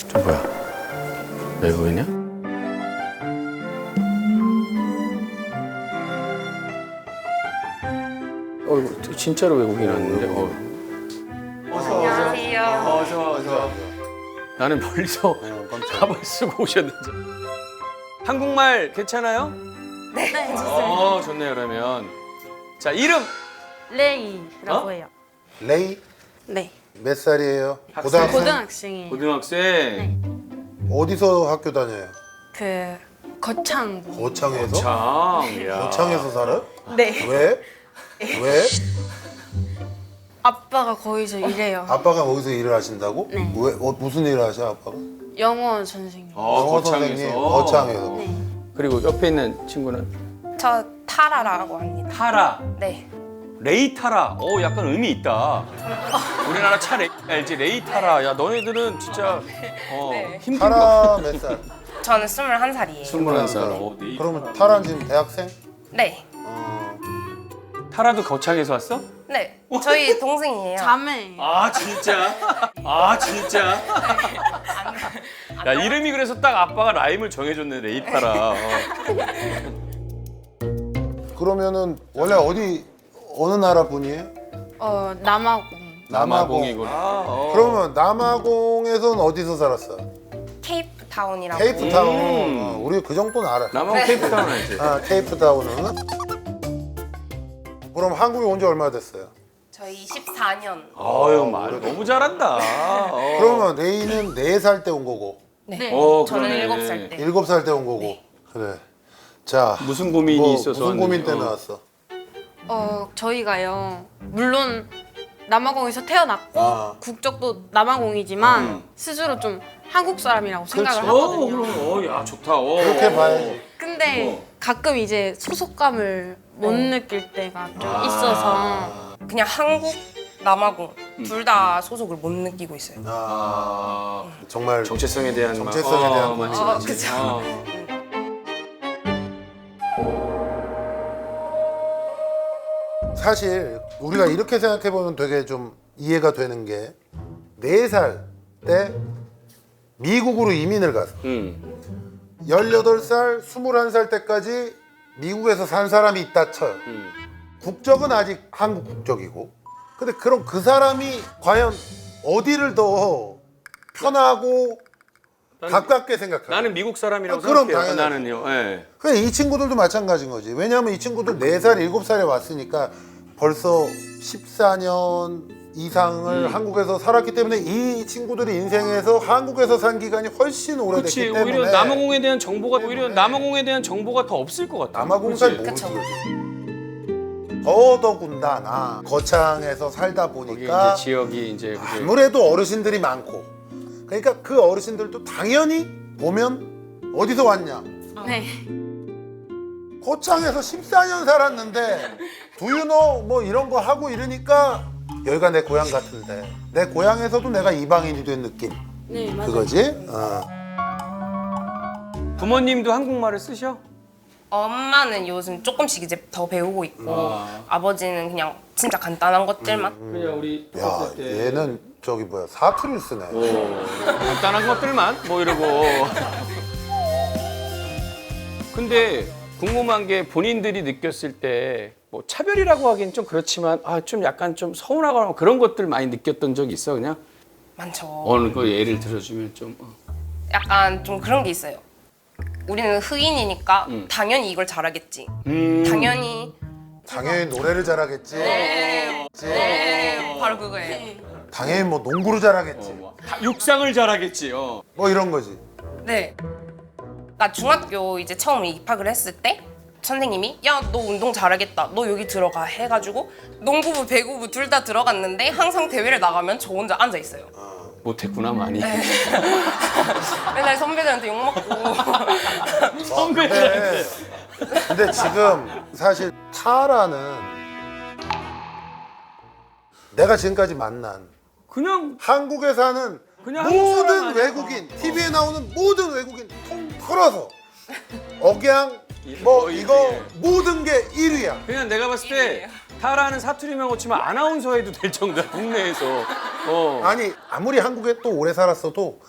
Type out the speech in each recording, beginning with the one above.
저 뭐야? 외국인이야? 진짜로 외국인 왔는데. 안녕하세요. 어서. 나는 멀리서 가발 쓰고 오셨는지. 한국말 괜찮아요? 네, 좋습니다. 좋네요. 그러면 자, 이름. 레이라고 해요. 레이? 네. 몇 살이에요? 학생? 고등학생? 고등학생이에요. 고등학생. 어디서 학교 다녀요? 그 거창. 고창에서? 참. 야. 고창에서 살아? 네. 왜? 왜? 아빠가 거기서 일해요. 아빠가 거기서 일을 하신다고? 네. 왜? 무슨 일을 하셔 아빠가? 영어 선생님. 영어 선생님 거창에서. 네. 그리고 옆에 있는 친구는 저 타라라고 합니다. 타라. 네. 레이 타라. 약간 의미 있다. 우리나라 차 레이 알지? 레이 타라. 야, 너네들은 진짜 힘든 거. 타라 몇 살? 저는 21살이에요. 21살. 네이. 그러면 타라는 지금 대학생? 네. 타라도 거창에서 왔어? 네. 저희 동생이에요. 자매. 아, 진짜? 야, 이름이 그래서 딱 아빠가 라임을 정해줬네, 레이 타라. 그러면은 원래 어느 나라 분이에요? 남아공. 남아공이고. 그러면 남아공에서는 어디서 살았어? 케이프타운이라고. 케이프타운. 우리 그 정도는 알아. 남아공 케이프타운 알지? 케이프타운은? 그럼 한국에 온 지 얼마 됐어요? 저희 14년. 아유, 말 너무 잘한다. 그러면 레이는 4살 때 온 거고 네. 그러네. 저는 7살 때. 7살 때 온 거고. 네. 그래. 자, 무슨 고민이 있어서 무슨 고민 왔는지. 때문에 왔어? 저희가요. 물론 남아공에서 태어났고 아. 국적도 남아공이지만 스스로 좀 한국 사람이라고 생각을 그렇지. 하거든요. 그럼. 야, 좋다. 그렇게 봐야지. 근데 가끔 이제 소속감을 못 느낄 때가 좀 있어서 그냥 한국, 남아공 둘 다 소속을 못 느끼고 있어요. 정말 정체성에 대한 정체성에 대한 맞지, 고민. 맞지. 그쵸. 사실 우리가 이렇게 생각해 보면 되게 좀 이해가 되는 게 4살 때 미국으로 이민을 가서 18살, 21살 때까지 미국에서 산 사람이 있다 쳐요. 국적은 아직 한국 국적이고. 근데 그럼 그 사람이 과연 어디를 더 편하고 가깝게 생각할까? 나는 미국 사람이라고 그럼 생각해요. 당연하지. 나는요. 예. 그래, 이 친구들도 마찬가지인 거지. 왜냐하면 이 친구들 4살, 7살에 왔으니까 벌써 14년 이상을 한국에서 살았기 때문에 이 친구들이 인생에서 한국에서 산 기간이 훨씬 오래됐기 그렇지. 때문에 오히려 남아공에 대한 정보가 더 없을 것 같아. 남아공살 그치? 모르지. 그쵸. 더더군다나 거창에서 살다 거기 보니까 이제 지역이 이제 그게 아무래도 어르신들이 많고 그러니까 그 어르신들도 당연히 보면 어디서 왔냐? 네. 거창에서 14년 살았는데 두유노 뭐 이런 거 하고 이러니까 여기가 내 고향 같은데 내 고향에서도 내가 이방인이 된 느낌 네, 맞아요. 그거지? 부모님도 한국말을 쓰셔? 엄마는 요즘 조금씩 이제 더 배우고 있고 아버지는 그냥 진짜 간단한 것들만. 그냥 우리 야 어렸을 때 얘는 저기 뭐야 사투리를 쓰네 간단한 것들만 뭐 이러고. 근데 궁금한 게 본인들이 느꼈을 때 뭐 차별이라고 하기엔 좀 그렇지만 좀 약간 좀 서운하거나 그런 것들 많이 느꼈던 적 있어 그냥? 많죠. 어느 거 예를 들어주면 좀. 약간 좀 그런 게 있어요. 우리는 흑인이니까 당연히 이걸 잘하겠지. 당연히 노래를 잘하겠지 네, 바로 그거예요. 당연히 뭐 농구를 잘하겠지 육상을 잘하겠지. 뭐 이런 거지 네. 나 중학교 이제 처음 입학을 했을 때 선생님이 야, 너 운동 잘하겠다. 너 여기 들어가 해가지고 농구부, 배구부 둘 다 들어갔는데 항상 대회를 나가면 저 혼자 앉아 있어요. 못했구나 많이. 맨날 선배들한테 욕 먹고. 선배들한테. 근데 지금 사실 타라는 내가 지금까지 만난 그냥 한국에 사는 그냥 한국 사람 모든 아니야. 외국인 TV에 나오는 모든 외국인 통틀어서 억양 뭐 이거 모든 게 1위야. 그냥 내가 봤을 때 타라는 사투리만 고치면 아나운서 해도 될 정도야 국내에서. 아니 아무리 한국에 또 오래 살았어도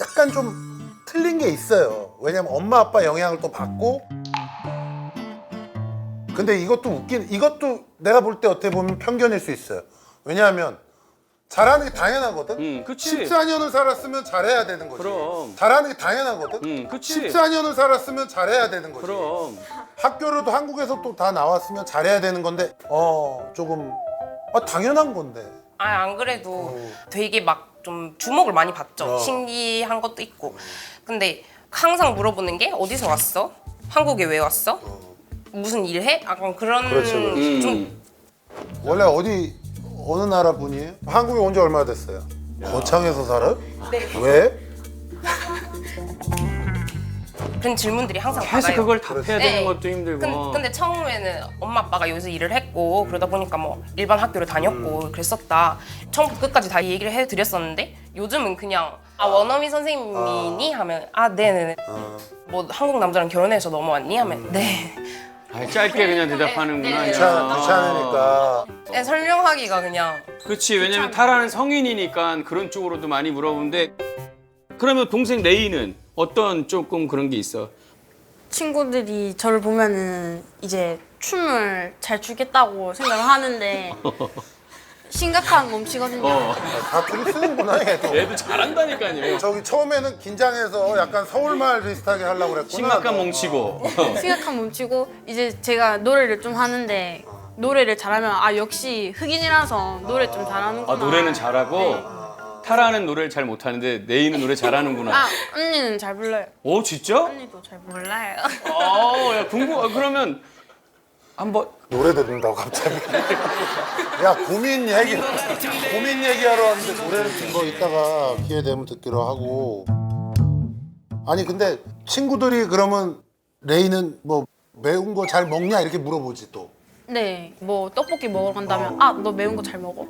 약간 좀 틀린 게 있어요. 왜냐면 엄마 아빠 영향을 또 받고. 근데 이것도 내가 볼 때 어떻게 보면 편견일 수 있어요. 왜냐하면 잘하는 게 당연하거든. 그치. 14년을 살았으면 잘해야 되는 거지. 그럼. 잘하는 게 당연하거든. 그치. 14년을 살았으면 잘해야 되는 거지. 그럼. 학교로도 한국에서 또 다 나왔으면 잘해야 되는 건데 조금 당연한 건데. 안 그래도 되게 막 좀 주목을 많이 받죠. 신기한 것도 있고. 근데 항상 물어보는 게 어디서 왔어? 한국에 왜 왔어? 무슨 일 해? 약간 그런 그렇죠. 좀 원래 어느 나라 분이에요? 한국에 온 지 얼마나 됐어요? 거창에서 살아요? 네. 왜? 그런 질문들이 항상 계속 받아요. 그걸 답해야 되는 네. 것도 힘들고. 근데 처음에는 엄마 아빠가 여기서 일을 했고 그러다 보니까 뭐 일반 학교를 다녔고 그랬었다. 처음부터 끝까지 다 얘기를 해드렸었는데 요즘은 그냥 원어민 선생님이니? 하면 네네네. 뭐 한국 남자랑 결혼해서 넘어왔니? 하면 네. 짧게 그냥 대답하는구나. 네. 귀찮으니까. 네, 설명하기가 그냥 그렇지. 왜냐면 타라는 성인이니까 그런 쪽으로도 많이 물어보는데 그러면 동생 레이는 어떤 조금 그런 게 있어? 친구들이 저를 보면은 이제 춤을 잘 추겠다고 생각을 하는데 심각한 몸치거든요. 다 둘이 쓰는구나 얘도. 얘도 잘한다니까요. 저기 처음에는 긴장해서 약간 서울말 비슷하게 하려고 그랬구나. 심각한 뭉치고. 심각한 몸치고 이제 제가 노래를 좀 하는데 노래를 잘하면 역시 흑인이라서 노래 좀 잘하는구나. 노래는 잘하고 타라는 노래를 잘 못하는데 레이는 노래 잘하는구나. 언니는 잘 불러요. 오 진짜? 언니도 잘 몰라요. 야 그러면 한번 노래 듣는다고 갑자기. 야 고민 얘기하러 왔는데 노래를 듣는 거 이따가 기회 되면 듣기로 하고. 아니 근데 친구들이 그러면 레이는 뭐 매운 거 잘 먹냐 이렇게 물어보지 또. 네, 뭐 떡볶이 먹으러 간다면 너 매운 거 잘 먹어?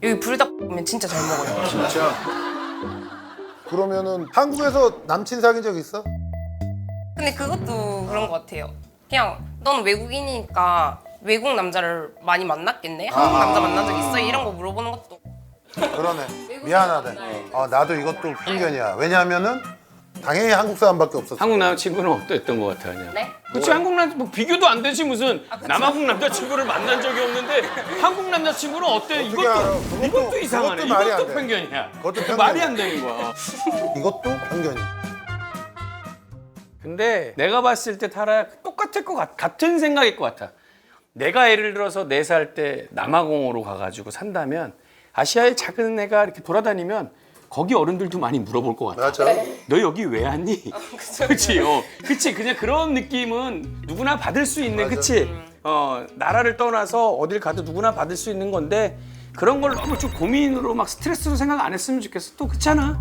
여기 불닭 보면 진짜 잘 먹어요. 진짜. 그러면은 한국에서 남친 사귄 적 있어? 근데 그것도 그런 것 같아요. 그냥 넌 외국인이니까 외국 남자를 많이 만났겠네? 한국 남자 만난 적 있어? 이런 거 물어보는 것도 그러네. 미안하다. 나도 이것도 편견이야. 왜냐하면은 당연히 한국 사람밖에 없었어. 한국 남자친구는 어땠던 것 같아 그냥? 네? 그치 한국 남자 뭐 비교도 안 되지 무슨 남한국 남자친구를 만난 적이 없는데 한국 남자친구는 어때? 어떻게 알아? 이것도 이상하네. 그것도 말이 안 이것도 돼. 편견이야. 그것도 편견이야. 말이 안 되는 거야. 이것도 편견이. 근데 내가 봤을 때 타라야 똑같을 것 같은 생각일 것 같아. 내가 예를 들어서 4살 때 남아공으로 가가지고 산다면 아시아의 작은 애가 이렇게 돌아다니면 거기 어른들도 많이 물어볼 것 같아. 맞아. 너 여기 왜 왔니? 그치, 그치. 그냥 그런 느낌은 누구나 받을 수 있는, 맞아. 그치? 나라를 떠나서 어딜 가도 누구나 받을 수 있는 건데 그런 걸 너무 좀 고민으로 막 스트레스로 생각 안 했으면 좋겠어. 또 그렇잖아.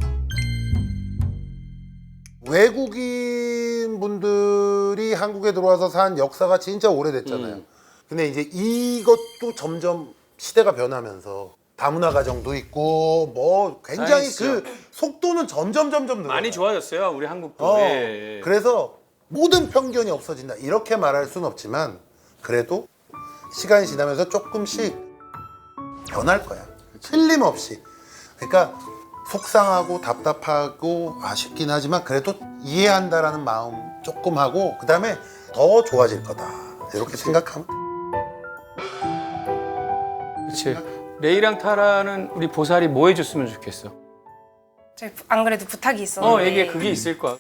외국인 분들이 한국에 들어와서 산 역사가 진짜 오래됐잖아요. 근데 이제 이것도 점점 시대가 변하면서 다문화 가정도 있고 뭐 굉장히 사이즈죠. 그 속도는 점점 늘어요. 많이 좋아졌어요, 우리 한국도. 예. 그래서 모든 편견이 없어진다 이렇게 말할 수는 없지만 그래도 시간이 지나면서 조금씩 변할 거야. 틀림없이. 그러니까 속상하고 답답하고 아쉽긴 하지만 그래도 이해한다라는 마음 조금 하고 그다음에 더 좋아질 거다 이렇게 생각하면. 그치. 레이랑 타라는 우리 보살이 뭐 해줬으면 좋겠어? 제가 안 그래도 부탁이 있었는데 얘기해. 그게 있을 거야.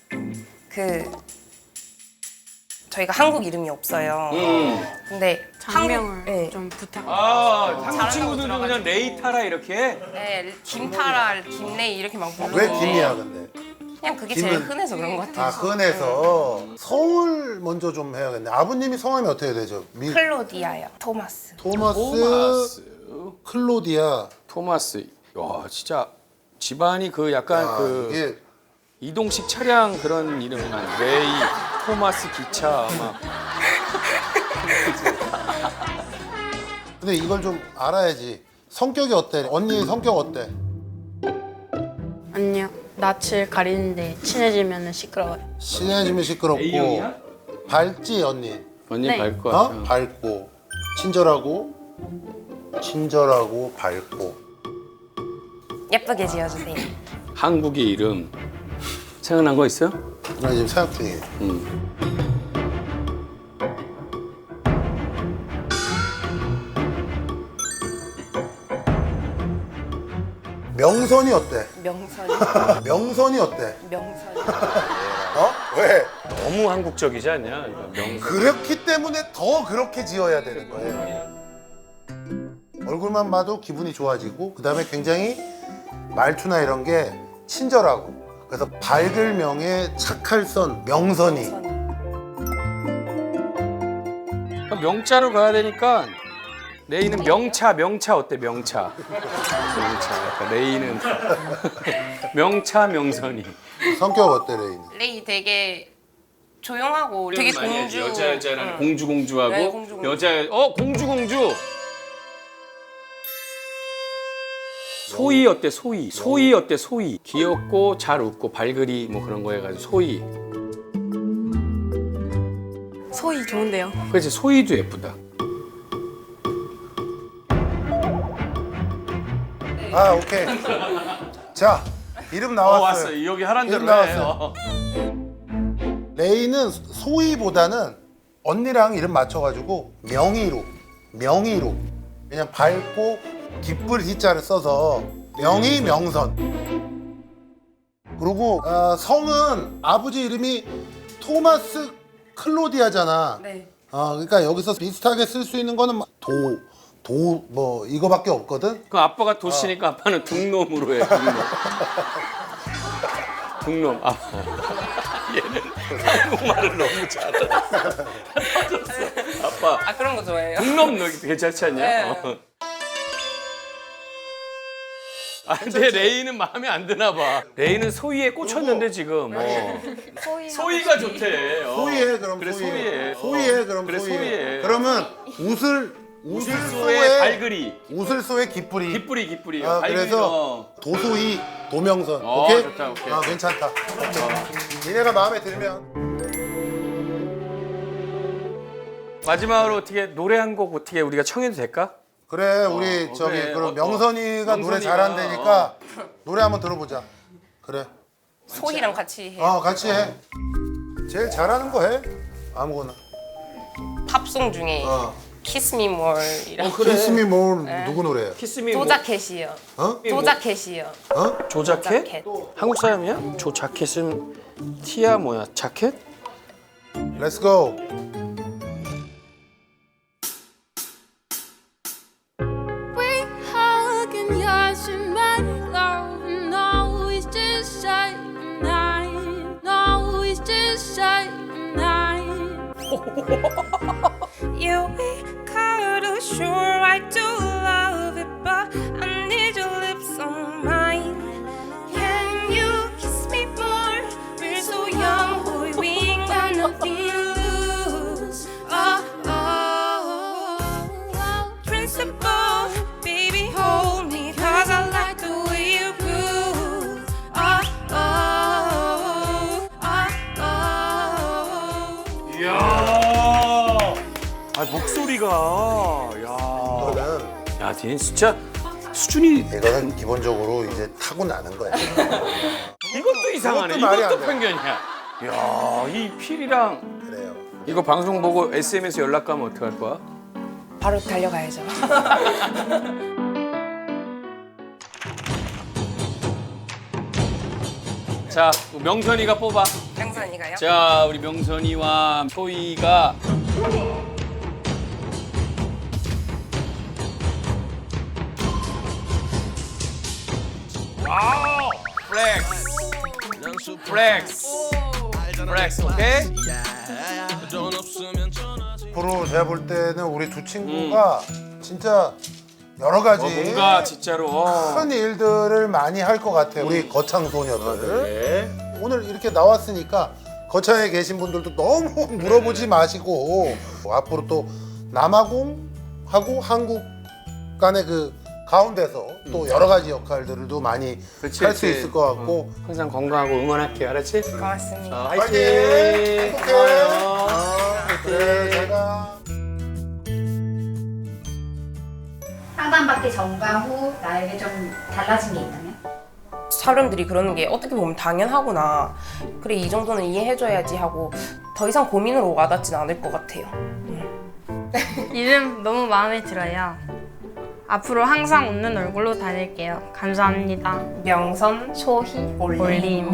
저희가 한국 이름이 없어요. 근데 장명을 네. 좀 부탁. 한국 친구들은 그냥 레이 타라 이렇게 해? 네, 김타라, 김레이 이렇게만 부르고 왜 김이야 근데? 그냥 그게 김은- 제일 흔해서 그런 것 같아요. 흔해서 성을 먼저 좀 해야겠네. 아버님이 성함이 어떻게 되죠? 클로디아요. 토마스. 토마스 클로디아. 토마스. 야, 진짜 집안이 그 약간 이게 이동식 차량 그런 이름만. 레이, 토마스 기차 막. 근데 이걸 좀 알아야지. 성격이 어때? 언니 성격 어때? 아니요, 낯을 가리는데 친해지면 시끄러워요. 친해지면 시끄럽고 A형이야? 밝지 언니. 언니 네. 밝을 것 같아. 밝고 친절하고 밝고. 예쁘게 지어주세요. 한국의 이름 생각난 거 있어요? 나 지금 생각 중이에요. 명선이 어때? 명선이. 명선이 어때? 명선이. 어? 왜? 너무 한국적이지 않냐? 이거 명선. 그렇기 때문에 더 그렇게 지어야 되는 거예요. 얼굴만 봐도 기분이 좋아지고 그다음에 굉장히 말투나 이런 게 친절하고 그래서 밝을 명에 착할 선 명선이. 그럼 명자로 가야 되니까 레이는 명차 어때? 명차 약간 레이는 명차 명선이. 성격 어때 레이는? 레이 되게 조용하고 되게 공주. 여자랑 응. 공주하고 네, 공주. 여자 공주. 소희 어때? 소희 어때? 소희 귀엽고 잘 웃고 발그리 뭐 그런 거 해가지고 소희. 소희 좋은데요. 그렇지 소희도 예쁘다. 아 오케이. 자 이름 나왔어요. 왔어 여기 하란 대로 이름 해. 나왔어요. 레이는 소희보다는 언니랑 이름 맞춰가지고 명희로. 그냥 밝고 기쁠 희자를 써서 명희 명선. 그리고 성은 아버지 이름이 토마스 클로디아잖아. 네. 그러니까 여기서 비슷하게 쓸 수 있는 거는 도 뭐 이거밖에 없거든. 그 아빠가 도시니까 아빠는 둥놈으로 해. 둥놈. 아 얘는 한국말을 너무 잘해. 아빠 아 그런 거 좋아해요. 둥놈 너 괜찮지 않냐? 네. 아 근데 레이는 마음에 안 드나 봐. 레이는 소희에 꽂혔는데 지금. 소희가 좋대. 소희해 그럼 그래 소희해. 소희해. 소희해 그럼 그래 소희해. 소희해. 그러면 우슬소의 발그리. 우슬소의 기쁘리. 기쁘리. 그래서 도소희 도명선. 어, 오케이? 좋다, 오케이. 괜찮다. 니네가 마음에 들면 마지막으로 어떻게 노래 한 곡 어떻게 우리가 청해도 될까? 그래 우리 저기 그래. 그럼 명선이가 노래 명선이가, 잘한다니까 노래 한번 들어보자. 그래. 소희랑 같이 해. 같이 해. 제일 잘하는 거 해. 아무거나. 팝송 중에 Kiss Me More이랑 키스미 뭐 누구 노래야? 키스미 도자켓이요. 어? 도자켓이요. 조자켓? 자켓. 한국 사람이야? 조자켓은 티야 뭐야? 자켓? Let's go. We hug and yes, we make love. No, it's just saying night. No, it's just saying night. You we cuddle, sure I do love it, but I need your lips on mine. Can you kiss me more? We're so young, boy, we ain't got nothing to lose. Principal, baby, hold me, 'cause I like the way you groove. 이야. 아 목소리가. 야. 이거는 야, 쟤는 진짜 수준이 이거는 기본적으로 이제 타고 나는 거야. 이것도 이상하네. 그것도 말이 안 이것도 돼. 편견이야. 야, 이 필이랑 그래요. 이거 방송 보고 SMS 연락 가면 어떡할 거야? 바로 달려가야죠. 자, 명선이가 뽑아. 양산이가요? 자, 우리 명선이와 소희가 와우! 플렉스, 오케이? 앞으로 제가 볼 때는 우리 두 친구가 진짜 여러 가지 뭔가 진짜로 큰 일들을 많이 할 것 같아요. 우리 거창 소녀들. 네. 오늘 이렇게 나왔으니까 거창에 계신 분들도 너무 물어보지 마시고 앞으로 또 남아공하고 한국 간의 그 가운데서 또 여러 가지 역할들도 많이 그치, 할 수 그치. 있을 것 같고 항상 건강하고 응원할게, 알았지? 고맙습니다. 화이팅! 행복해. 고마워요. 그래 제가 상담받기 전과 후 나에게 좀 달라진 게 있다면? 사람들이 그러는 게 어떻게 보면 당연하구나. 그래 이 정도는 이해해줘야지 하고 더 이상 고민으로 와닿진 않을 것 같아요. 이름 너무 마음에 들어요. 앞으로 항상 웃는 얼굴로 다닐게요. 감사합니다. 명선 소희 올림. 올림.